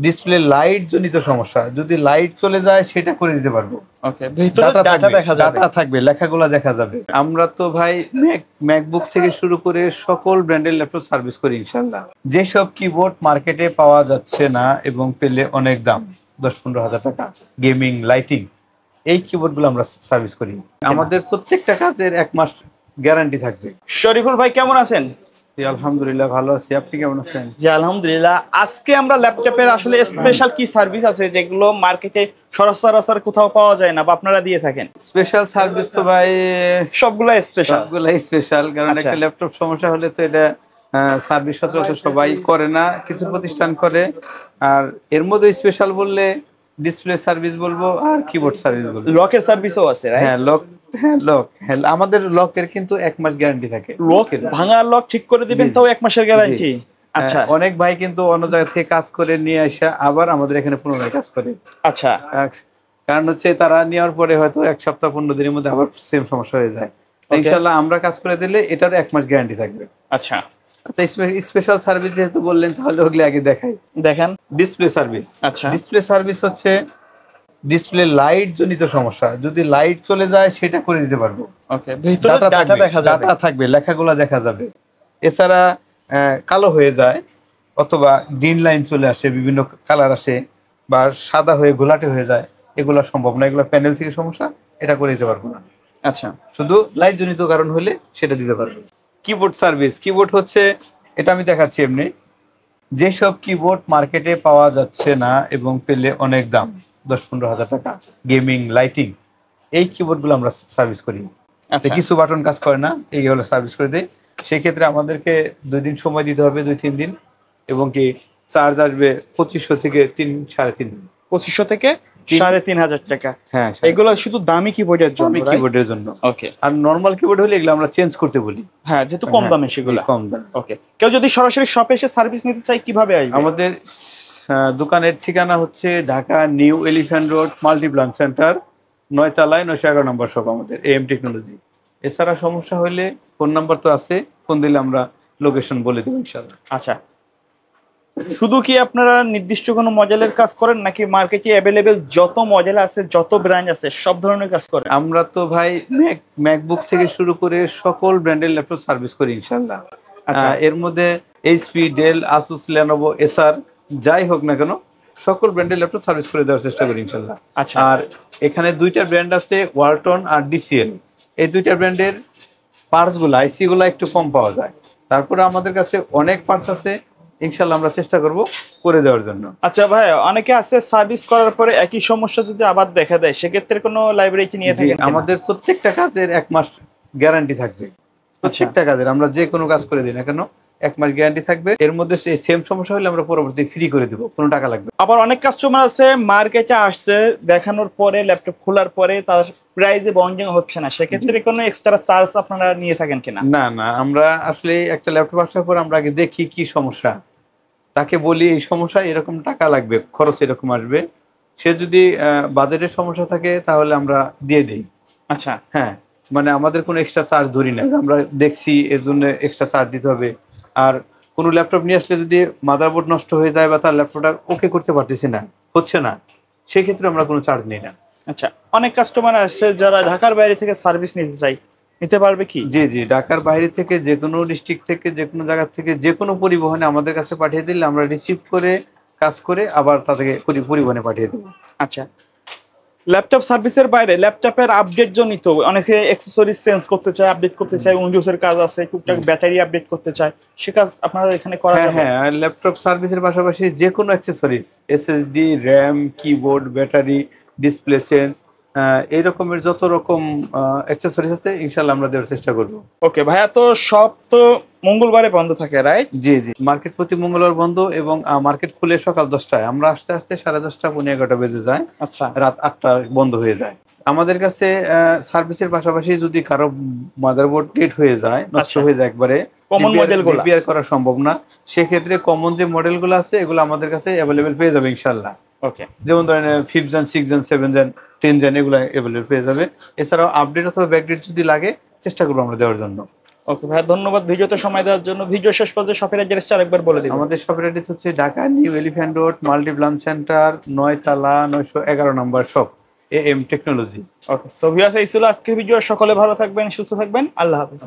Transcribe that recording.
Display light জনিত সমস্যা, যদি লাইট চলে যায় সেটা করে দিতে পারবো। ওকে, ভিতরে ডাটা দেখা যাবে, ডাটা থাকবে, লেখাগুলো দেখা যাবে। আমরা তো ভাই ম্যাকবুক থেকে শুরু করে সকল ব্র্যান্ডের ল্যাপটপ সার্ভিস করি ইনশাআল্লাহ। যেসব কিবোর্ড মার্কেটে পাওয়া যাচ্ছে না এবং পেলে অনেক দাম, 10-15 হাজার টাকা, গেমিং লাইটিং, এই কিবোর্ডগুলো আমরা সার্ভিস করি। আমাদের প্রত্যেকটা কাজের 1 মাস গ্যারান্টি থাকবে। শরীফুল ভাই কেমন আছেন? আলহামদুলিল্লাহ ভালো আছি, আপনি কেমন আছেন? জি আলহামদুলিল্লাহ। আজকে আমরা ল্যাপটপের আসলে স্পেশাল কি সার্ভিস আছে যেগুলো মার্কেটে সরাসরি কোথাও পাওয়া যায় না বা আপনারা দিয়ে থাকেন? স্পেশাল সার্ভিস তো ভাই সবগুলাই স্পেশাল, কারণ একটা ল্যাপটপ সমস্যা হলে তো এটা সার্ভিস সচরাচর সবাই করে না, কিছু প্রতিষ্ঠান করে। আর এর মধ্যে স্পেশাল বললে ডিসপ্লে সার্ভিস বলবো আর কিবোর্ড সার্ভিস বলবো। লকের সার্ভিসও আছে, রাইট? হ্যাঁ লক, আমাদের লকের কিন্তু 1 মাস গ্যারান্টি থাকে। লক ভাঙা লক ঠিক করে দিবেন তাও 1 মাসের গ্যারান্টি? আচ্ছা, অনেক ভাই কিন্তু অন্য জায়গা থেকে কাজ করে নিয়ে আসা আবার আমাদের এখানে পুনরায় কাজ করে। আচ্ছা, কারণ হচ্ছে তারা নেওয়ার পরে হয়তো 1 সপ্তাহ 15 দিনের মধ্যে আবার সেম সমস্যা হয়ে যায়। ইনশাআল্লাহ আমরা কাজ করে দিলে এটার 1 মাস গ্যারান্টি থাকবে। আচ্ছা, স্পেশাল সার্ভিস যেহেতু বললেন তাহলে ওগুলো আগে দেখান। Display service. আচ্ছা, ডিসপ্লে সার্ভিস হচ্ছে ডিসপ্লে লাইট জনিত সমস্যা, যদি লাইট চলে যায় সেটা করে দিতে পারবো। ওকে, ভিতরে ডাটা দেখা যাবে, ডাটা থাকবে, লেখাগুলো দেখা যাবে। এছাড়া কালো হয়ে যায় অথবা গ্রিন লাইন চলে আসে, বিভিন্ন কালার আসে, বা সাদা হয়ে ঘোলাটে হয়ে যায়, এগুলো সম্ভব না, এগুলো প্যানেল থেকে সমস্যা, এটা করে দিতে পারবো না। আচ্ছা, শুধু লাইট জনিত কারণ হলে সেটা দিতে পারবো। Keyboard service. কিবোর্ড হচ্ছে, এটা আমি দেখাচ্ছি এমনি, যেসব কিবোর্ড মার্কেটে পাওয়া যাচ্ছে না এবং পেলে অনেক দাম, 10-15 হাজার টাকা, গেমিং লাইটিং, এই কিবোর্ডগুলো আমরা সার্ভিস করি। কিছু বাটন কাজ করে না, এইগুলো সার্ভিস করে দেয়। সেক্ষেত্রে আমাদেরকে 2 দিন সময় দিতে হবে, 2-3 দিন, এবং কি চার্জ আসবে 2500 থেকে 3-3.5 দিন। 2500 থেকে 3,500 টাকা। হ্যাঁ, এগুলো শুধু দামি কিবোর্ডের জন্য, কিবোর্ডের জন্য। ওকে, আর নরমাল কিবোর্ড হলে এগুলো আমরা চেঞ্জ করতে বলি। হ্যাঁ, যেহেতু কম দামে সেগুলো কম দাম। ওকে, কেউ যদি সরাসরি শপে এসে সার্ভিস নিতে চায় কিভাবে আসবে? আমাদের দোকানের ঠিকানা হচ্ছে Dhaka New Elephant Road Multiplan Centre, 9 তলায় 911 নম্বর শপ আমাদের, AM টেকনোলজি। এছাড়া সমস্যা হলে ফোন নাম্বার তো আছে, ফোন দিলে আমরা লোকেশন বলে দেবো ইনশাআল্লাহ। আচ্ছা, শুধু কি আপনারা নির্দিষ্ট কোনো মডেলের কাজ করেন নাকি মার্কেটে অ্যাভেলেবেল যত মডেল আছে, যত ব্র্যান্ড আছে সব ধরনের কাজ করেন? আমরা তো ভাই ম্যাকবুক থেকে শুরু করে সকল ব্র্যান্ডের ল্যাপটপ সার্ভিস করি ইনশাআল্লাহ। আচ্ছা, এর মধ্যে এইচপি, ডেল, আসুস, লেনোভো, এসার, যাই হোক না কেন সকল ব্র্যান্ডের ল্যাপটপ সার্ভিস করে দেওয়ার চেষ্টা করি ইনশাআল্লাহ। আচ্ছা, আর এখানে 2টা ব্র্যান্ড আছে, ওয়ালটন আর ডিসিএল। এই 2টা ব্র্যান্ডের পার্টসগুলো, আইসিগুলো একটু কম পাওয়া যায়, তারপরে আমাদের কাছে অনেক পার্টস আছে, ইনশাআল্লাহ আমরা চেষ্টা করব করে দেওয়ার জন্য। আচ্ছা ভাই, অনেকে আছে সার্ভিস করার পরে একই সমস্যা যদি আবার দেখা দেয়, সেক্ষেত্রে কোনো লাইব্রেরি কি নিয়ে থাকেন? আমাদের প্রত্যেকটা কাজের 1 মাস গ্যারান্টি থাকবে। প্রত্যেকটা কাজের, আমরা যে কোনো কাজ করে দিই না কেন 1 মাস গ্যারান্টি থাকবে। এর মধ্যে সেম সমস্যা হলে আমরা পরবর্তী ফ্রি করে দেবো, কোনো টাকা লাগবে। আবার অনেক কাস্টমার আছে মার্কেটে আসছে, দেখানোর পরে ল্যাপটপ খোলার পরে তার প্রাইসে বন্ডিং হচ্ছে না, সেক্ষেত্রে কোনো এক্সট্রা চার্জ আপনারা নিয়ে থাকেন কিনা? না, আমরা আসলে একটা ল্যাপটপ আসার পর আমরা আগে দেখি কি সমস্যা, তাকে বলি এই সমস্যা, এরকম টাকা লাগবে, খরচ এরকম আসবে। সে যদি বাজেটের সমস্যা থাকে তাহলে আমরা দিয়ে দিই। আচ্ছা, হ্যাঁ, মানে আমাদের কোনো এক্সট্রা চার্জ ধরি না, আমরা দেখছি এর জন্য এক্সট্রা চার্জ দিতে হবে। আর কোনো ল্যাপটপ নিয়ে আসলে যদি মাদারবোর্ড নষ্ট হয়ে যায় বা তার ল্যাপটপটা ওকে করতে পারতেছি না, হচ্ছে না, সেক্ষেত্রে আমরা কোনো চার্জ নিই না। আচ্ছা, অনেক কাস্টমার আসছে যারা ঢাকার বাইরে থেকে সার্ভিস নিতে চাই, নিতে পারবে কি? জি, ঢাকার বাইরে থেকে, যে কোনো ডিস্ট্রিক্ট থেকে, যে কোনো জায়গা থেকে, যে কোনো পরিবহনে আমাদের কাছে পাঠিয়ে দিলে আমরা রিসিভ করে কাজ করে আবার তাদেরকে পরিবহনে পাঠিয়ে দেবো। আচ্ছা, ল্যাপটপ সার্ভিসের বাইরে ল্যাপটপের আপডেট জনিত অনেকে অ্যাকসেসরিজ চেঞ্জ করতে চায়, আপডেট করতে চায়, উইন্ডোজের কাজ আছে, টুকটাক ব্যাটারি আপডেট করতে চায়, সে কাজ আপনারা এখানে করা যাবে? হ্যাঁ, ল্যাপটপ সার্ভিসের পাশাপাশি যে কোনো accessories, SSD, RAM, keyboard, battery, display change, এই রকমের যত রকম অ্যাকসেসরিজ আছে ইনশাআল্লাহ আমরা দেওয়ার চেষ্টা করব। ওকে ভাইয়া, তো সব তো মঙ্গলবারে বন্ধ থাকে, রাইট? জি, মার্কেট প্রতি মঙ্গলবার বন্ধ, এবং মার্কেট খুলে সকাল 10টায়, আমরা আসতে 10:30 11:30 বেজে যায়। আচ্ছা, রাত 8টায় বন্ধ হয়ে যায়। আমাদের কাছে সার্ভিসের পাশাপাশি যদি কারো মাদারবোর্ড ডেড হয়ে যায়, নষ্ট হয়ে যায়, একবারে কমন মডেলগুলো রিপেয়ার করা সম্ভব না, সেক্ষেত্রে কমন যে মডেলগুলো আছে এগুলো আমাদের কাছে অ্যাভেলেবেল পেয়ে যাবে ইনশাআল্লাহ। ওকে, যেমন ধরেন 5th gen, 6th gen, 7th gen, 10th gen, এগুলো অ্যাভেলেবেল পেয়ে যাবে। এছাড়াও আপডেট অথবা ব্যাকডেট যদি লাগে চেষ্টা করবো আমরা দেওয়ার জন্য। ওকে ভাই, ধন্যবাদ ভিডিওতে সময় দেওয়ার জন্য। ভিডিও শেষ পর্যন্ত শপের অ্যাড্রেসটা আরেকবার বলে দিন। আমাদের শপের অ্যাড্রেস হচ্ছে Dhaka New Elephant Road Multiplan Centre 9 তলা 911 নম্বর shop AM technology. Okay, so viewers, এই ছিল আজকের ভিডিও। সকলে ভালো থাকবেন, সুস্থ থাকবেন, আল্লাহ হাফেজ।